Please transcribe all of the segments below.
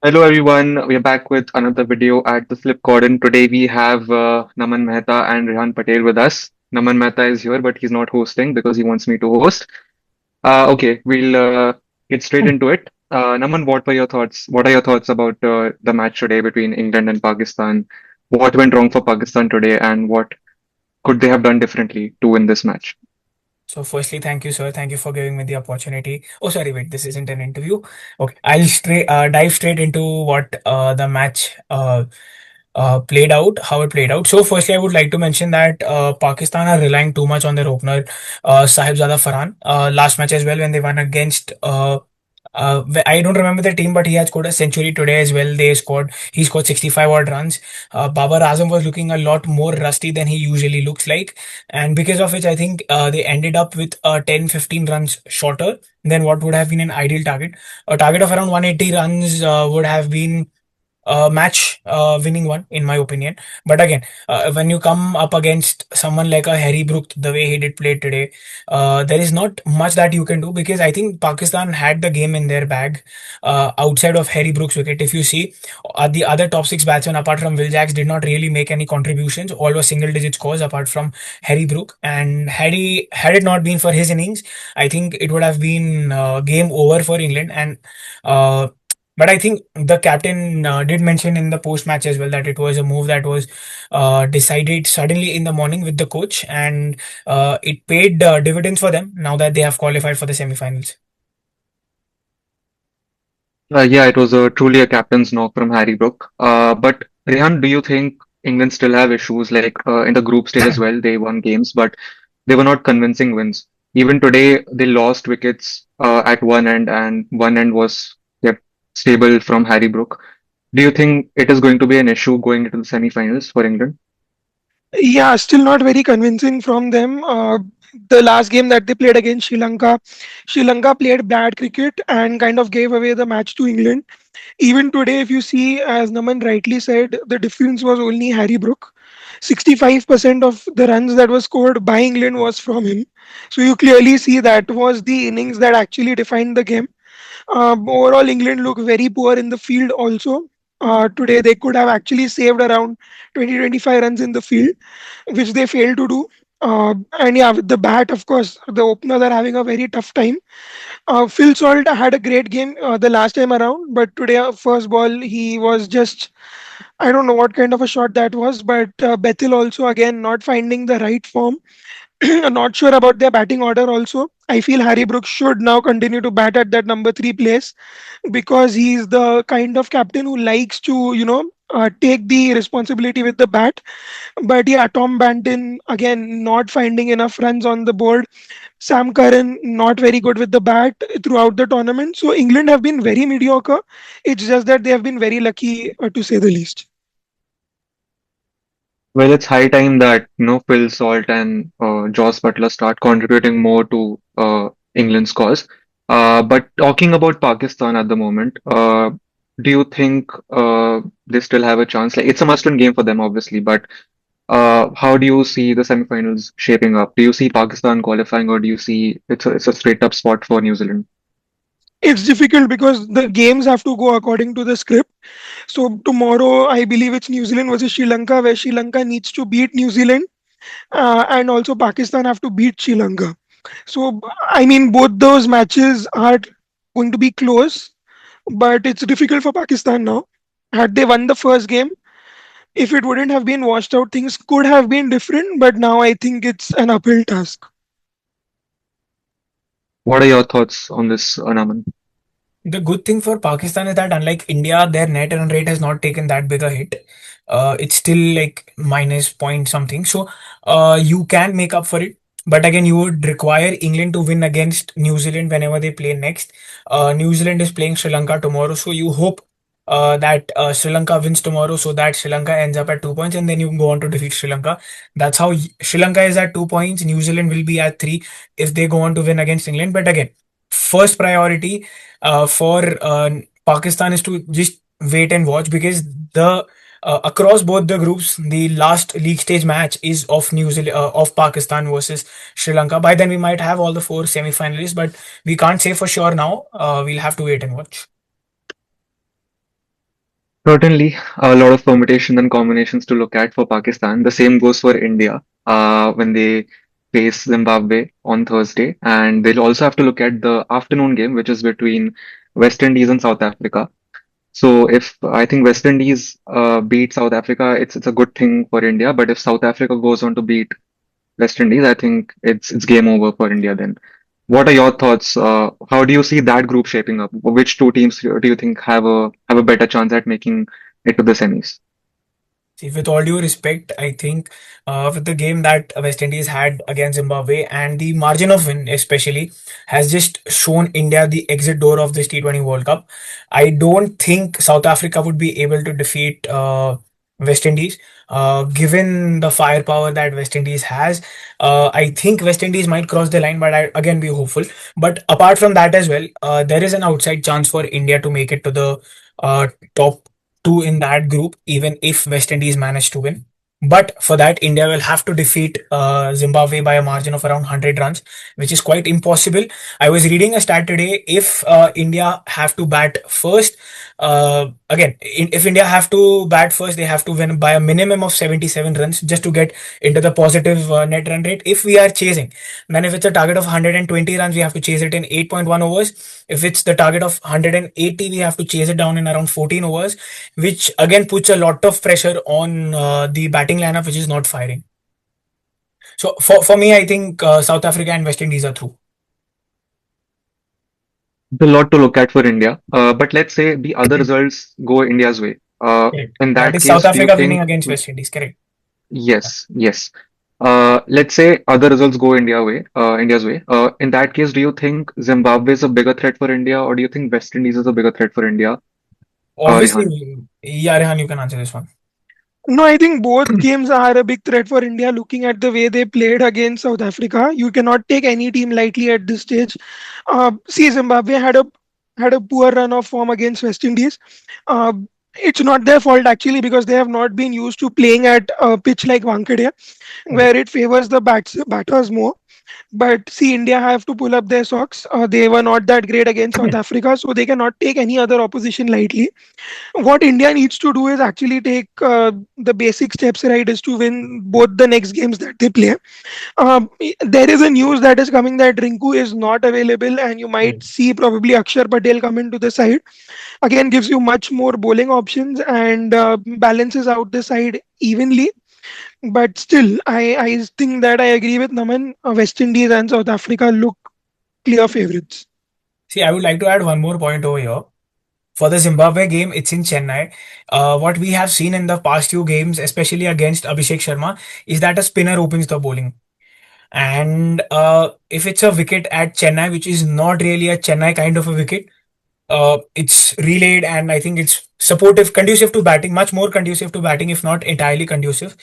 Hello everyone, we are back with another video at the Flip Cordon. Today we have Naman Mehta and Rehan Patel with us. Naman Mehta is here, but he's not hosting because he wants me to host. Okay, we'll get straight into it. Naman, what were your thoughts? What are your thoughts about the match today between England and Pakistan? What went wrong for Pakistan today, and what could they have done differently to win this match? So, firstly, thank you, sir. Thank you for giving me the opportunity. Oh, sorry, wait, this isn't an interview. Okay, I'll dive straight into what the match played out, how it played out. So, firstly, I would like to mention that Pakistan are relying too much on their opener, Sahibzada Farhan. Last match as well, when they won against I don't remember the team, but he had scored a century today as well. He scored 65 odd runs. Babar Azam was looking a lot more rusty than he usually looks like. And because of which, I think they ended up with 10, 15 runs shorter than what would have been an ideal target. A target of around 180 runs would have been match winning one, in my opinion. But again, when you come up against someone like a Harry Brook, the way he did play today, there is not much that you can do because I think Pakistan had the game in their bag outside of Harry Brook's wicket. If you see, the other top six batsmen apart from Will Jacks did not really make any contributions. All were single digit scores apart from Harry Brook. And had it not been for his innings, I think it would have been game over for England. And uh, but I think the captain did mention in the post match as well that it was a move that was decided suddenly in the morning with the coach, and it paid dividends for them now that they have qualified for the semi-finals. Yeah, it was truly a captain's knock from Harry Brook. But Rehan, do you think England still have issues like in the group stage as well? They won games, but they were not convincing wins. Even today, they lost wickets at one end, and one end was kept stable from Harry Brook. Do you think it is going to be an issue going into the semi-finals for England? Yeah, still not very convincing from them. The last game that they played against Sri Lanka played bad cricket and kind of gave away the match to England. Even today, if you see, as Naman rightly said, the difference was only Harry Brook. 65% of the runs that was scored by England was from him. So you clearly see that was the innings that actually defined the game. Overall, England look very poor in the field also. Today, they could have actually saved around 20-25 runs in the field, which they failed to do. And yeah, with the bat, of course, the openers are having a very tough time. Phil Salt had a great game the last time around, but today, first ball, he was just, I don't know what kind of a shot that was, but Bethel also, again, not finding the right form. Not sure about their batting order also. I feel Harry Brooks should now continue to bat at that number three place because he's the kind of captain who likes to, take the responsibility with the bat. But yeah, Tom Banton again not finding enough runs on the board. Sam Curran not very good with the bat throughout the tournament. So England have been very mediocre. It's just that they have been very lucky, to say the least. Well, it's high time that Phil Salt and Joss Butler start contributing more to England's cause. But talking about Pakistan at the moment, do you think they still have a chance? Like it's a must-win game for them, obviously. But how do you see the semifinals shaping up? Do you see Pakistan qualifying, or do you see it's a straight-up spot for New Zealand? It's difficult because the games have to go according to the script. So tomorrow, I believe it's New Zealand versus Sri Lanka, where Sri Lanka needs to beat New Zealand, and also Pakistan have to beat Sri Lanka. So I mean, both those matches are going to be close, but it's difficult for Pakistan now. Had they won the first game, if it wouldn't have been washed out, things could have been different. But now I think it's an uphill task. What are your thoughts on this, Anaman? The good thing for Pakistan is that unlike India, their net run rate has not taken that big a hit. It's still like minus point something. So you can make up for it. But again, you would require England to win against New Zealand whenever they play next. New Zealand is playing Sri Lanka tomorrow. So you hope that Sri Lanka wins tomorrow so that Sri Lanka ends up at 2 points and then you can go on to defeat Sri Lanka. That's how Sri Lanka is at 2 points. New Zealand will be at three if they go on to win against England. But again, first priority for Pakistan is to just wait and watch because the across both the groups, the last league stage match is of New Zealand of Pakistan versus Sri Lanka. By then, we might have all the four semi-finalists, but we can't say for sure now. We'll have to wait and watch. Certainly, a lot of permutation and combinations to look at for Pakistan. The same goes for India when they face Zimbabwe on Thursday. And they'll also have to look at the afternoon game, which is between West Indies and South Africa. So if I think West Indies beat South Africa, it's a good thing for India. But if South Africa goes on to beat West Indies, I think it's game over for India then. What are your thoughts? How do you see that group shaping up? Which two teams do you think have a better chance at making it to the semis? See, with all due respect, I think with the game that West Indies had against Zimbabwe and the margin of win, especially, has just shown India the exit door of this T20 World Cup. I don't think South Africa would be able to defeat West Indies. Given the firepower that West Indies has, I think West Indies might cross the line, but I again be hopeful. But apart from that as well, there is an outside chance for India to make it to the top two in that group, even if West Indies manage to win. But for that, India will have to defeat Zimbabwe by a margin of around 100 runs, which is quite impossible. I was reading a stat today. If India have to bat first, if India have to bat first, they have to win by a minimum of 77 runs just to get into the positive net run rate. If we are chasing, then if it's a target of 120 runs, we have to chase it in 8.1 overs. If it's the target of 180, we have to chase it down in around 14 overs, which again puts a lot of pressure on the batting lineup, which is not firing. So for me, I think South Africa and West Indies are through. There's a lot to look at for India. But let's say the other results go India's way. Correct. In That that is South case, do you Africa winning think against West Indies. Correct. yes, yes. Let's say other results go India's way. In that case, do you think Zimbabwe is a bigger threat for India, or do you think West Indies is a bigger threat for India? Rehan. Obviously, yeah, Rehan, you can answer this one. No, I think both games are a big threat for India. Looking at the way they played against South Africa, you cannot take any team lightly at this stage. See, Zimbabwe had a poor run of form against West Indies. Uh, it's not their fault actually because they have not been used to playing at a pitch like Wankhede, Correct. where it favors the batters more. But see, India have to pull up their socks. They were not that great against South Africa, so they cannot take any other opposition lightly. What India needs to do is actually take the basic steps right, is to win both the next games that they play. There is a news that is coming that Rinku is not available, and you might Correct. see probably Akshar Patel come into the side. Again, gives you much more bowling options and balances out the side evenly. But still, I think that I agree with Naman. West Indies and South Africa look clear favorites. See, I would like to add one more point over here. For the Zimbabwe game, it's in Chennai. What we have seen in the past few games, especially against Abhishek Sharma, is that a spinner opens the bowling. And if it's a wicket at Chennai, which is not really a Chennai kind of a wicket, it's relayed, and I think it's supportive, conducive to batting, much more conducive to batting, if not entirely conducive.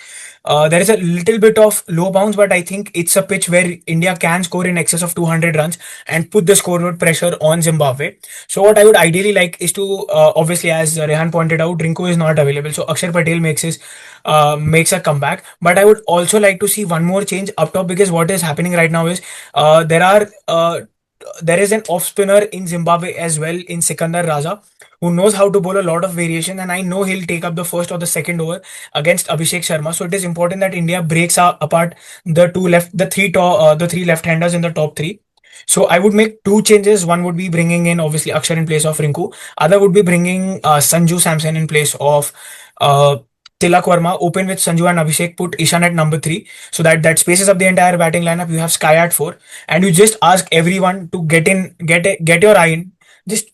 There is a little bit of low bounce, but I think it's a pitch where India can score in excess of 200 runs and put the scoreboard pressure on Zimbabwe. So what I would ideally like is to, obviously, as Rehan pointed out, Rinku is not available, so Akshar Patel makes a comeback. But I would also like to see one more change up top, because what is happening right now is there is an off spinner in Zimbabwe as well, in Sikandar Raza, who knows how to bowl a lot of variation, and I know he'll take up the first or the second over against Abhishek Sharma. So it is important that India breaks apart the three left-handers in the top three. So I would make two changes. One would be bringing in obviously Akshar in place of Rinku. Other would be bringing Sanju Samson in place of uh, Tilak Verma. Open with Sanju and Abhishek. Put Ishan at number three, so that spaces up the entire batting lineup. You have Sky at four, and you just ask everyone to get your eye in. Just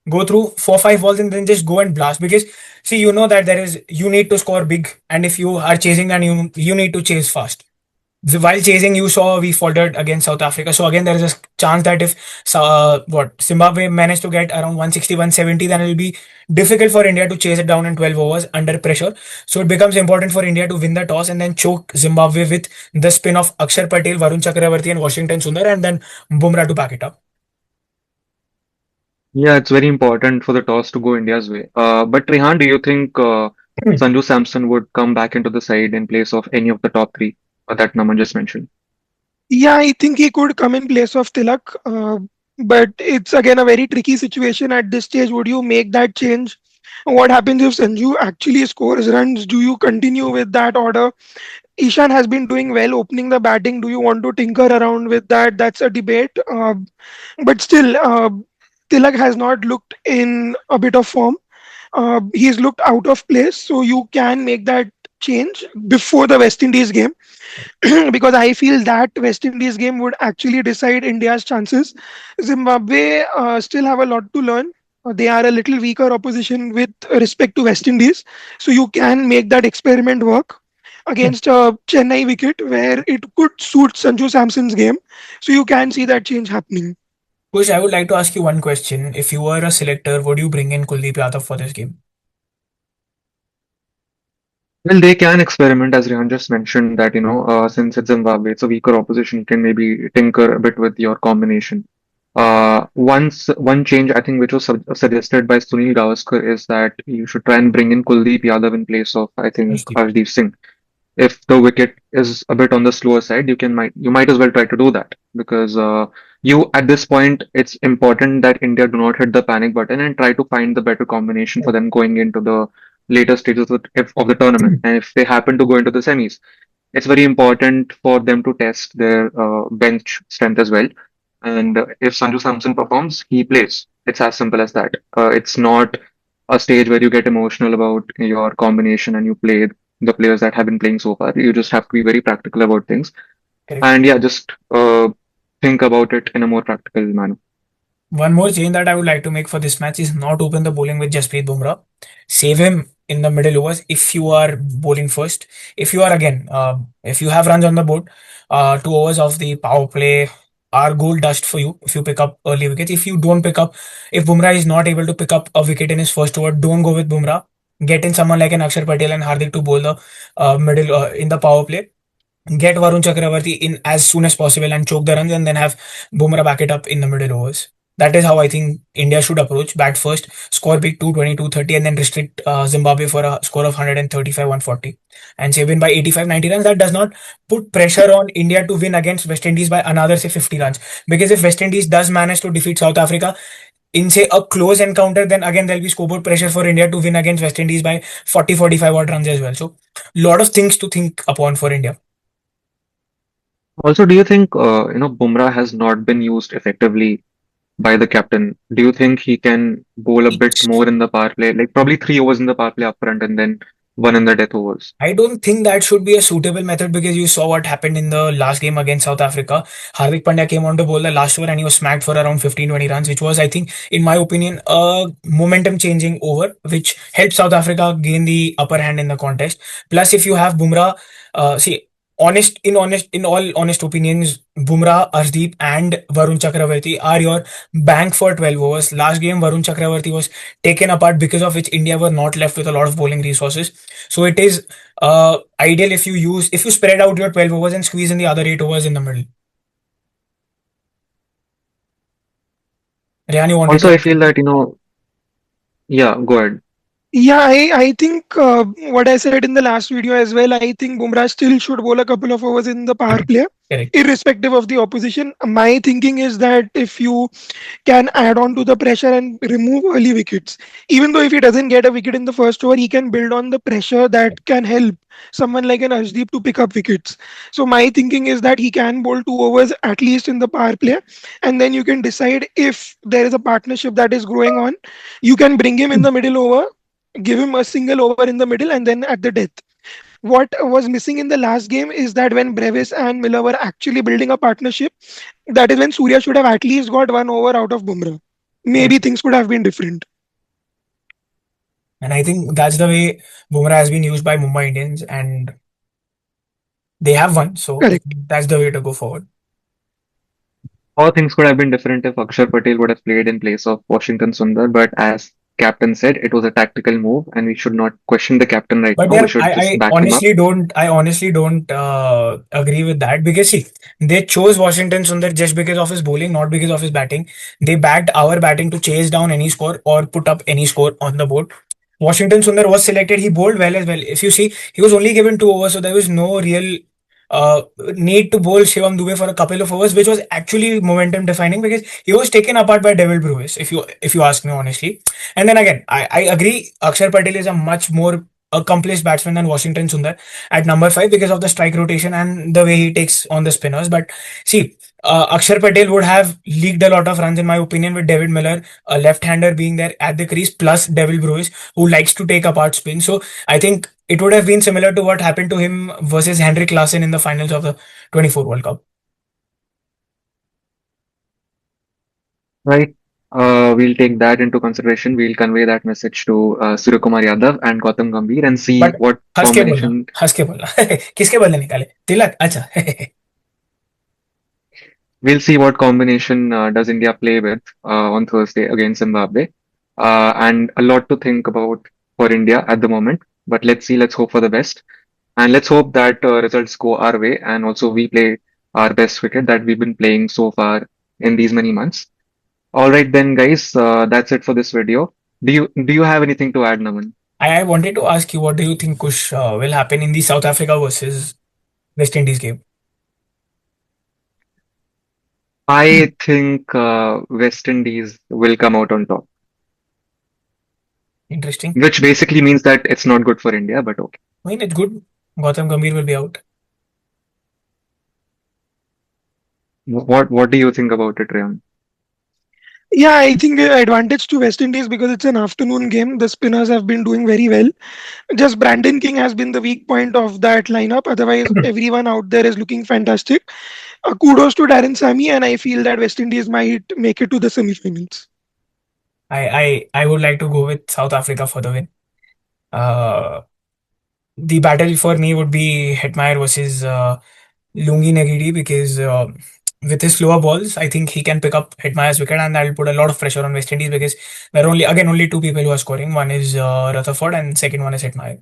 go through 4 5 balls and then just go and blast, because see, you know that you need to score big, and if you are chasing, then you need to chase fast. While chasing, you saw we faltered against South Africa. So again, there is a chance that if what Zimbabwe managed to get around 160, 170, then it will be difficult for India to chase it down in 12 overs under pressure. So it becomes important for India to win the toss and then choke Zimbabwe with the spin of Akshar Patel, Varun Chakravarti, and Washington Sundar, and then Bumrah to back it up. Yeah, it's very important for the toss to go India's way. But Rehan, do you think Sanju Samson would come back into the side in place of any of the top three that Naman just mentioned? Yeah, I think he could come in place of Tilak, but it's again a very tricky situation at this stage. Would you make that change? What happens if Sanju actually scores runs? Do you continue with that order? Ishan has been doing well opening the batting. Do you want to tinker around with that? That's a debate. But still, Tilak has not looked in a bit of form. He's looked out of place, so you can make that change before the West Indies game. Because I feel that West Indies game would actually decide India's chances. Zimbabwe still have a lot to learn. They are a little weaker opposition with respect to West Indies, so you can make that experiment work against a Chennai wicket where it could suit Sanju Samson's game. So you can see that change happening. Kush, I would like to ask you one question. If you were a selector, would you bring in Kuldeep Yadav for this game? Well, they can experiment, as Rehan just mentioned, that, since it's Zimbabwe, it's a weaker opposition, you can maybe tinker a bit with your combination. One change I think which was suggested by Sunil Gavaskar is that you should try and bring in Kuldeep Yadav in place of, I think, Arshdeep. Arshdeep Singh. If the wicket is a bit on the slower side, you might as well try to do that because you at this point it's important that India do not hit the panic button and try to find the better combination for them going into the later stages of the tournament. And if they happen to go into the semis, it's very important for them to test their bench strength as well. And if Sanju Samson performs, he plays. It's as simple as that. It's not a stage where you get emotional about your combination and you play the players that have been playing so far. You just have to be very practical about things. Correct. And yeah, just think about it in a more practical manner. One more change that I would like to make for this match is not open the bowling with Jasprit Bumrah. Save him in the middle overs if you are bowling first. If you are again, if you have runs on the board, 2 overs of the power play are gold dust for you if you pick up early wickets. If you don't pick up, if Bumrah is not able to pick up a wicket in his first over, don't go with Bumrah. Get in someone like an Akshar Patel and Hardik to bowl the middle in the power play. Get Varun Chakravarti in as soon as possible and choke the runs and then have Bumrah back it up in the middle overs. That is how I think India should approach. Bat first, score big 220, 230, and then restrict Zimbabwe for a score of 135, 140. And say win by 85, 90 runs. That does not put pressure on India to win against West Indies by another, say, 50 runs. Because if West Indies does manage to defeat South Africa in, say, a close encounter, then again there'll be scoreboard pressure for India to win against West Indies by 40, 45 odd runs as well. So, lot of things to think upon for India. Also, do you think Bumrah has not been used effectively by the captain? Do you think he can bowl a bit more in the power play, like probably 3 overs in the power play up front and then one in the death overs? I don't think that should be a suitable method because you saw what happened in the last game against South Africa. Hardik Pandya came on to bowl the last over and he was smacked for around 15, 20 runs, which was, I think, in my opinion, a momentum changing over, which helped South Africa gain the upper hand in the contest. Plus, if you have Bumrah, see, in all honest opinions, Bumrah, Arshdeep, and Varun Chakravarti are your bank for 12 overs. Last game, Varun Chakravarti was taken apart because of which India were not left with a lot of bowling resources. So it is ideal if you spread out your 12 overs and squeeze in the other 8 overs in the middle. Rehan, you wanted Also, to I add feel something? that, yeah, go ahead. Yeah, I think what I said in the last video as well, I think Bumrah still should bowl a couple of overs in the power play, Correct. irrespective of the opposition. My thinking is that if you can add on to the pressure and remove early wickets, even though if he doesn't get a wicket in the first over, he can build on the pressure that can help someone like an Ashdeep to pick up wickets. So my thinking is that he can bowl 2 overs at least in the power play, and then you can decide if there is a partnership that is growing on. You can bring him in the middle over, give him a single over in the middle, and then at the death. What was missing in the last game is that when Brevis and Miller were actually building a partnership, that is when Surya should have at least got 1 over out of Bumrah. Correct. Maybe things could have been different. And I think that's the way Bumrah has been used by Mumbai Indians, and they have won. So I Correct. think that's the way to go forward. All things could have been different if Akshar Patel would have played in place of Washington Sundar, but as captain said, it was a tactical move, and we should not question the captain right But now. We then should just I back him up. honestly don't agree with that because see, they chose Washington Sundar just because of his bowling, not because of his batting. They backed our batting to chase down any score or put up any score on the board. Washington Sundar was selected. He bowled well as well. If you see, he was only given 2 overs, so there was no real need to bowl Shivam Dube for a couple of overs, which was actually momentum defining because he was taken apart by Devil Brewis, if you ask me honestly. And then again, I agree. Akshar Patel is a much more accomplished batsman than Washington Sundar at number five because of the strike rotation and the way he takes on the spinners. But see, Akshar Patel would have leaked a lot of runs in my opinion with David Miller, a left-hander being there at the crease, plus Devil Brewis, who likes to take apart spin. So I think it would have been similar to what happened to him versus Henrik Larsson in the finals of the 24 World Cup. Right. We'll take that into consideration. We'll convey that message to Suryakumar Yadav and Gautam Gambhir and see but what combination. हंस के बोलना किसके बल्ले निकाले तिलक अच्छा We'll see what combination does India play with on Thursday against Zimbabwe. And a lot to think about for India at the moment. But let's see. Let's hope for the best. And let's hope that results go our way and also we play our best cricket that we've been playing so far in these many months. All right then, guys. That's it for this video. Do you have anything to add, Naman? I wanted to ask you what do you think Kush will happen in the South Africa versus West Indies game. I think West Indies will come out on top, Interesting. which basically means that it's not good for India, but okay. I mean, it's good. Gautam Gambhir will be out. What do you think about it, Rayan? Yeah, I think advantage to West Indies because it's an afternoon game. The spinners have been doing very well. Just Brandon King has been the weak point of that lineup. Otherwise, everyone out there is looking fantastic. Kudos to Darren Sammy, and I feel that West Indies might make it to the semi-finals. I would like to go with South Africa for the win. Uh, the battle for me would be Hetmeyer versus Lungi Nagidi because with his slower balls, I think he can pick up Hetmeyer's wicket and that will put a lot of pressure on West Indies because there are only two people who are scoring. One is Rutherford and second one is Hetmeyer.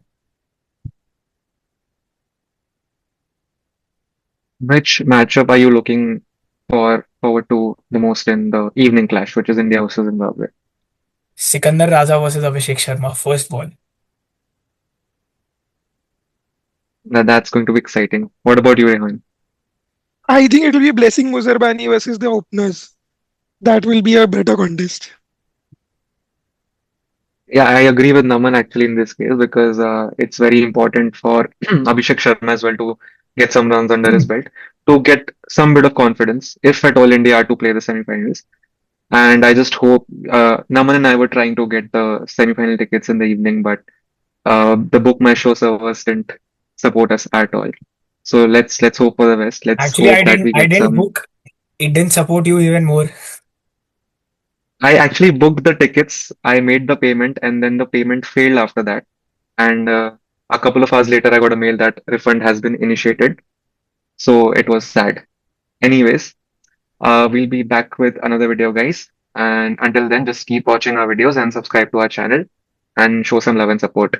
Which matchup are you looking forward to the most in the evening clash, which is India versus Zimbabwe? Sikandar Raza versus Abhishek Sharma, first ball. That's going to be exciting. What about you, Rehan? I think it will be Blessing Muzarbani versus the openers. That will be a better contest. Yeah, I agree with Naman actually in this case because it's very important for Abhishek Sharma as well to get some runs under his belt to get some bit of confidence if at all India are to play the semi-finals. And I just hope Naman and I were trying to get the semi-final tickets in the evening, but the book my show servers didn't support us at all. So let's hope for the best. Let's Actually, hope that we I get didn't some. book. It didn't support you even more. I actually booked the tickets. I made the payment, and then the payment failed after that. And a couple of hours later, I got a mail that refund has been initiated. So it was sad. Anyways, we'll be back with another video, guys. And until then, just keep watching our videos and subscribe to our channel and show some love and support.